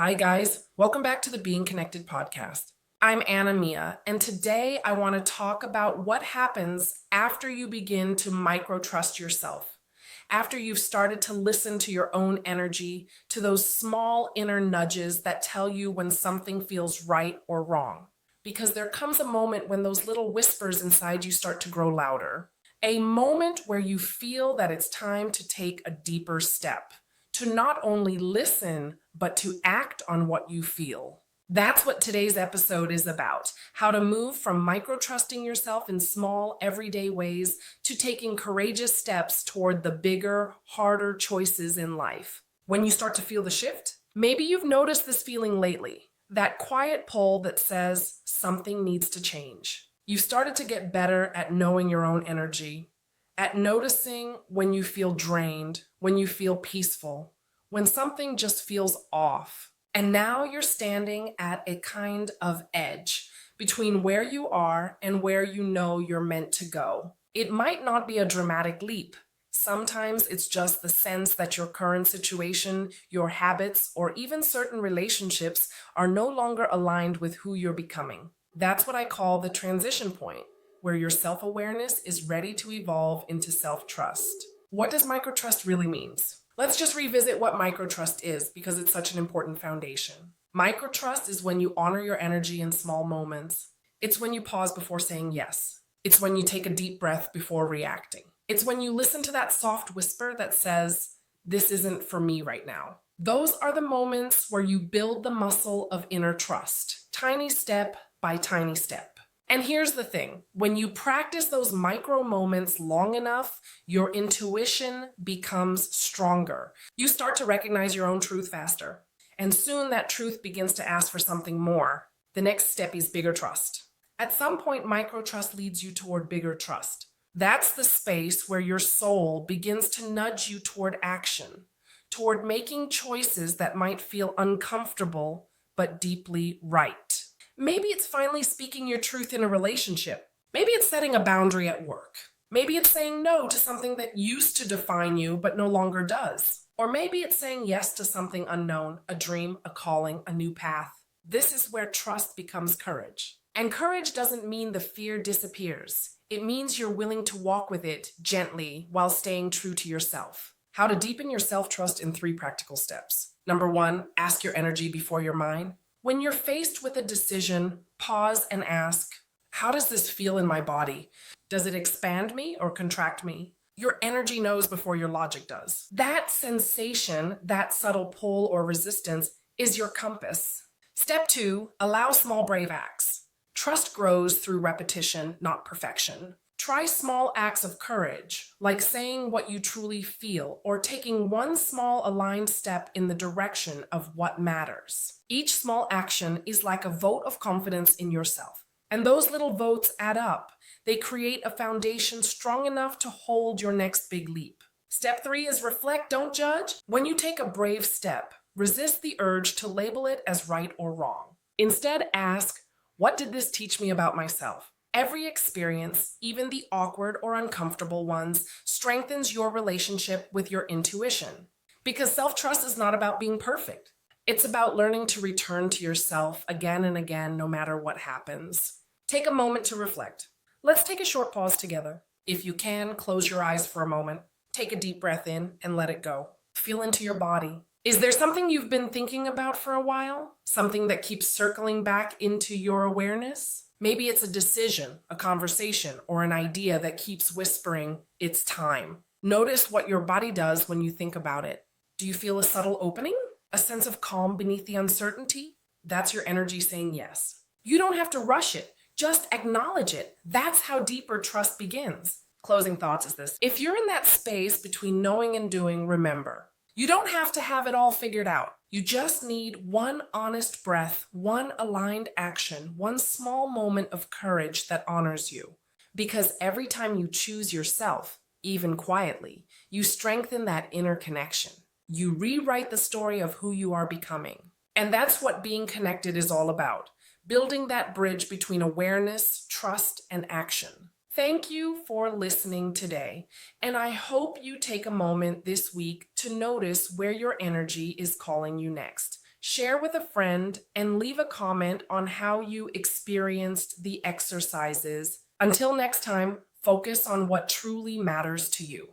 Hi, guys. Welcome back to the Being Connected podcast. I'm Annamiah, and today I want to talk about what happens after you begin to microtrust yourself, after you've started to listen to your own energy, to those small inner nudges that tell you when something feels right or wrong. Because there comes a moment when those little whispers inside you start to grow louder, a moment where you feel that it's time to take a deeper step, to not only listen, but to act on what you feel. That's what today's episode is about, how to move from microtrusting yourself in small, everyday ways to taking courageous steps toward the bigger, harder choices in life. When you start to feel the shift, maybe you've noticed this feeling lately, that quiet pull that says something needs to change. You've started to get better at knowing your own energy, at noticing when you feel drained, when you feel peaceful, when something just feels off. And now you're standing at a kind of edge between where you are and where you know you're meant to go. It might not be a dramatic leap. Sometimes it's just the sense that your current situation, your habits, or even certain relationships are no longer aligned with who you're becoming. That's what I call the transition point, where your self-awareness is ready to evolve into self-trust. What does microtrust really mean? Let's just revisit what microtrust is because it's such an important foundation. Microtrust is when you honor your energy in small moments. It's when you pause before saying yes. It's when you take a deep breath before reacting. It's when you listen to that soft whisper that says, "This isn't for me right now." Those are the moments where you build the muscle of inner trust, tiny step by tiny step. And here's the thing, when you practice those micro moments long enough, your intuition becomes stronger. You start to recognize your own truth faster. And soon that truth begins to ask for something more. The next step is bigger trust. At some point, microtrust leads you toward bigger trust. That's the space where your soul begins to nudge you toward action, toward making choices that might feel uncomfortable, but deeply right. Maybe it's finally speaking your truth in a relationship. Maybe it's setting a boundary at work. Maybe it's saying no to something that used to define you but no longer does. Or maybe it's saying yes to something unknown, a dream, a calling, a new path. This is where trust becomes courage. And courage doesn't mean the fear disappears. It means you're willing to walk with it gently while staying true to yourself. How to deepen your self-trust in 3 practical steps. Number 1, ask your energy before your mind. When you're faced with a decision, pause and ask, how does this feel in my body? Does it expand me or contract me? Your energy knows before your logic does. That sensation, that subtle pull or resistance, is your compass. Step 2, allow small brave acts. Trust grows through repetition, not perfection. Try small acts of courage, like saying what you truly feel or taking one small aligned step in the direction of what matters. Each small action is like a vote of confidence in yourself. And those little votes add up. They create a foundation strong enough to hold your next big leap. Step 3 is reflect, don't judge. When you take a brave step, resist the urge to label it as right or wrong. Instead, ask, what did this teach me about myself? Every experience, even the awkward or uncomfortable ones, strengthens your relationship with your intuition. Because self-trust is not about being perfect. It's about learning to return to yourself again and again, no matter what happens. Take a moment to reflect. Let's take a short pause together. If you can, close your eyes for a moment. Take a deep breath in and let it go. Feel into your body. Is there something you've been thinking about for a while? Something that keeps circling back into your awareness? Maybe it's a decision, a conversation, or an idea that keeps whispering, it's time. Notice what your body does when you think about it. Do you feel a subtle opening? A sense of calm beneath the uncertainty? That's your energy saying yes. You don't have to rush it. Just acknowledge it. That's how deeper trust begins. Closing thoughts is this. If you're in that space between knowing and doing, remember, you don't have to have it all figured out. You just need one honest breath, one aligned action, one small moment of courage that honors you. Because every time you choose yourself, even quietly, you strengthen that inner connection. You rewrite the story of who you are becoming. And that's what being connected is all about. Building that bridge between awareness, trust, and action. Thank you for listening today, and I hope you take a moment this week to notice where your energy is calling you next. Share with a friend and leave a comment on how you experienced the exercises. Until next time, focus on what truly matters to you.